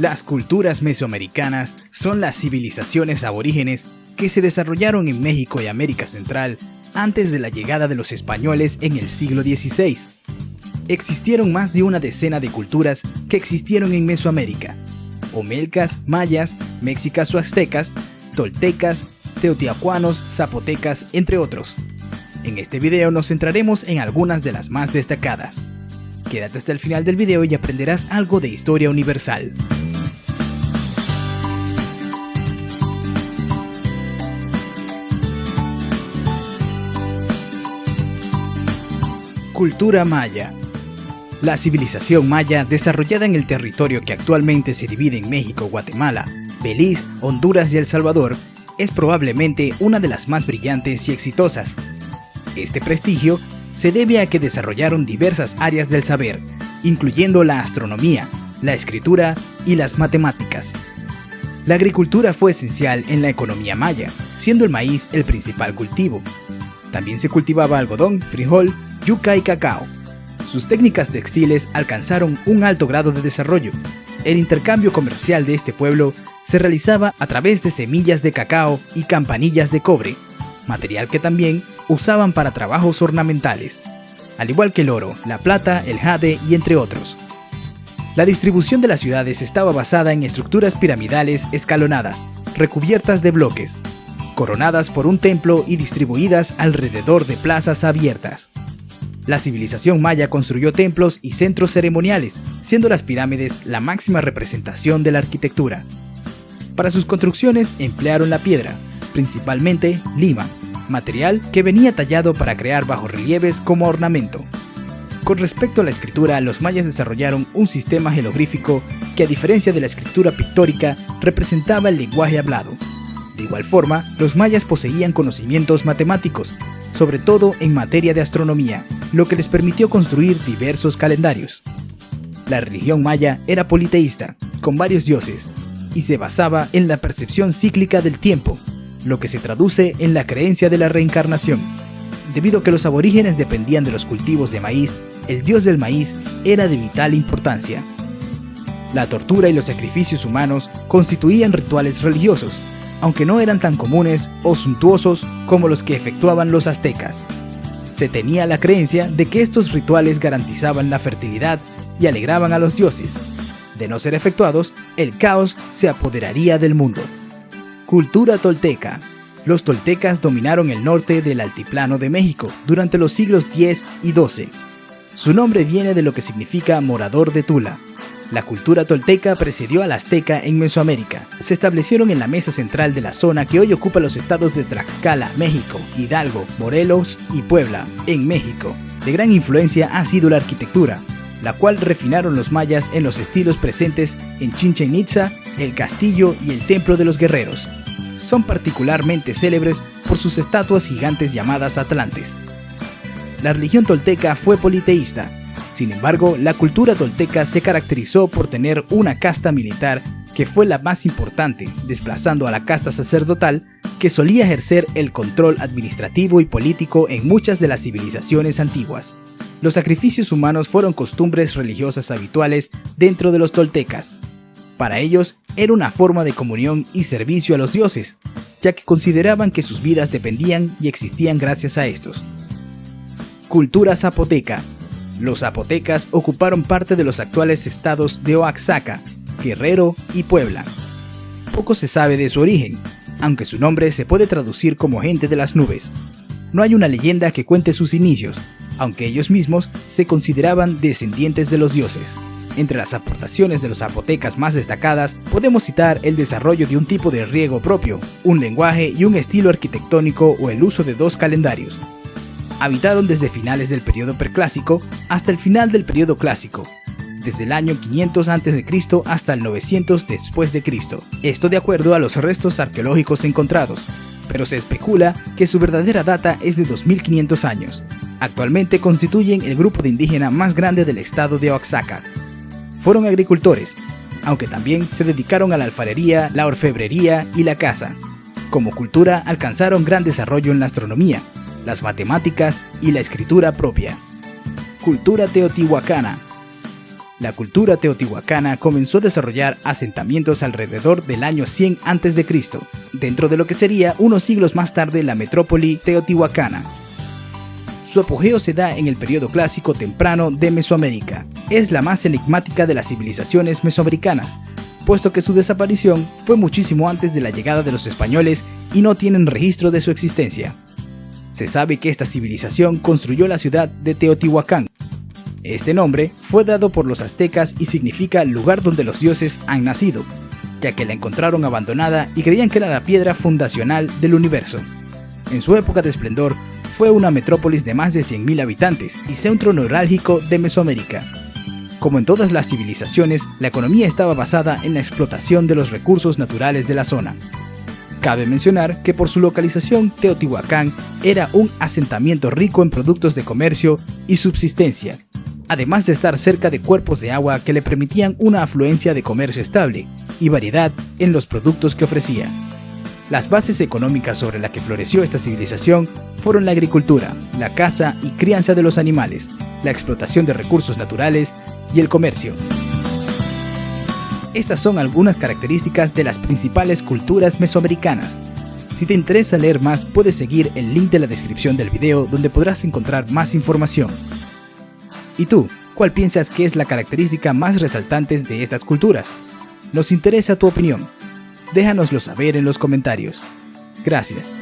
Las culturas mesoamericanas son las civilizaciones aborígenes que se desarrollaron en México y América Central antes de la llegada de los españoles en el siglo XVI. Existieron más de una decena de culturas que existieron en Mesoamérica: olmecas, mayas, mexicas o aztecas, toltecas, teotihuacanos, zapotecas, entre otros. En este video nos centraremos en algunas de las más destacadas. Quédate hasta el final del video y aprenderás algo de historia universal. Cultura maya. La civilización maya, desarrollada en el territorio que actualmente se divide en México, Guatemala, Belice, Honduras y El Salvador, es probablemente una de las más brillantes y exitosas. Este prestigio se debe a que desarrollaron diversas áreas del saber, incluyendo la astronomía, la escritura y las matemáticas. La agricultura fue esencial en la economía maya, siendo el maíz el principal cultivo. También se cultivaba algodón, frijol, yuca y cacao. Sus técnicas textiles alcanzaron un alto grado de desarrollo. El intercambio comercial de este pueblo se realizaba a través de semillas de cacao y campanillas de cobre, material que también usaban para trabajos ornamentales, al igual que el oro, la plata, el jade y entre otros. La distribución de las ciudades estaba basada en estructuras piramidales escalonadas, recubiertas de bloques, coronadas por un templo y distribuidas alrededor de plazas abiertas. La civilización maya construyó templos y centros ceremoniales, siendo las pirámides la máxima representación de la arquitectura. Para sus construcciones emplearon la piedra, principalmente lima, material que venía tallado para crear bajorrelieves como ornamento. Con respecto a la escritura, los mayas desarrollaron un sistema jeroglífico que, a diferencia de la escritura pictórica, representaba el lenguaje hablado. De igual forma, los mayas poseían conocimientos matemáticos, sobre todo en materia de astronomía, lo que les permitió construir diversos calendarios. La religión maya era politeísta, con varios dioses, y se basaba en la percepción cíclica del tiempo, lo que se traduce en la creencia de la reencarnación. Debido a que los aborígenes dependían de los cultivos de maíz, el dios del maíz era de vital importancia. La tortura y los sacrificios humanos constituían rituales religiosos, aunque no eran tan comunes o suntuosos como los que efectuaban los aztecas. Se tenía la creencia de que estos rituales garantizaban la fertilidad y alegraban a los dioses. De no ser efectuados, el caos se apoderaría del mundo. Cultura tolteca. Los toltecas dominaron el norte del altiplano de México durante los siglos X y XII. Su nombre viene de lo que significa morador de Tula. La cultura tolteca precedió a la azteca en Mesoamérica. Se establecieron en la mesa central de la zona que hoy ocupa los estados de Tlaxcala, México, Hidalgo, Morelos y Puebla, en México. De gran influencia ha sido la arquitectura, la cual refinaron los mayas en los estilos presentes en Chichén Itzá, el castillo y el templo de los guerreros. Son particularmente célebres por sus estatuas gigantes llamadas atlantes. La religión tolteca fue politeísta. Sin embargo, la cultura tolteca se caracterizó por tener una casta militar que fue la más importante, desplazando a la casta sacerdotal, que solía ejercer el control administrativo y político en muchas de las civilizaciones antiguas. Los sacrificios humanos fueron costumbres religiosas habituales dentro de los toltecas. Para ellos, era una forma de comunión y servicio a los dioses, ya que consideraban que sus vidas dependían y existían gracias a estos. Cultura zapoteca. Los zapotecas ocuparon parte de los actuales estados de Oaxaca, Guerrero y Puebla. Poco se sabe de su origen, aunque su nombre se puede traducir como gente de las nubes. No hay una leyenda que cuente sus inicios, aunque ellos mismos se consideraban descendientes de los dioses. Entre las aportaciones de los zapotecas más destacadas, podemos citar el desarrollo de un tipo de riego propio, un lenguaje y un estilo arquitectónico o el uso de dos calendarios. Habitaron desde finales del periodo preclásico hasta el final del periodo clásico, desde el año 500 a.C. hasta el 900 después de Cristo. Esto de acuerdo a los restos arqueológicos encontrados, pero se especula que su verdadera data es de 2500 años. Actualmente constituyen el grupo de indígena más grande del estado de Oaxaca. Fueron agricultores, aunque también se dedicaron a la alfarería, la orfebrería y la caza. Como cultura alcanzaron gran desarrollo en la astronomía, las matemáticas y la escritura propia. Cultura teotihuacana. La cultura teotihuacana comenzó a desarrollar asentamientos alrededor del año 100 a.C., dentro de lo que sería unos siglos más tarde la metrópoli teotihuacana. Su apogeo se da en el periodo clásico temprano de Mesoamérica. Es la más enigmática de las civilizaciones mesoamericanas, puesto que su desaparición fue muchísimo antes de la llegada de los españoles y no tienen registro de su existencia. Se sabe que esta civilización construyó la ciudad de Teotihuacán. Este nombre fue dado por los aztecas y significa lugar donde los dioses han nacido, ya que la encontraron abandonada y creían que era la piedra fundacional del universo. En su época de esplendor, fue una metrópolis de más de 100.000 habitantes y centro neurálgico de Mesoamérica. Como en todas las civilizaciones, la economía estaba basada en la explotación de los recursos naturales de la zona. Cabe mencionar que por su localización, Teotihuacán era un asentamiento rico en productos de comercio y subsistencia, además de estar cerca de cuerpos de agua que le permitían una afluencia de comercio estable y variedad en los productos que ofrecía. Las bases económicas sobre las que floreció esta civilización fueron la agricultura, la caza y crianza de los animales, la explotación de recursos naturales y el comercio. Estas son algunas características de las principales culturas mesoamericanas. Si te interesa leer más, puedes seguir el link de la descripción del video donde podrás encontrar más información. ¿Y tú, cuál piensas que es la característica más resaltante de estas culturas? Nos interesa tu opinión. Déjanoslo saber en los comentarios. Gracias.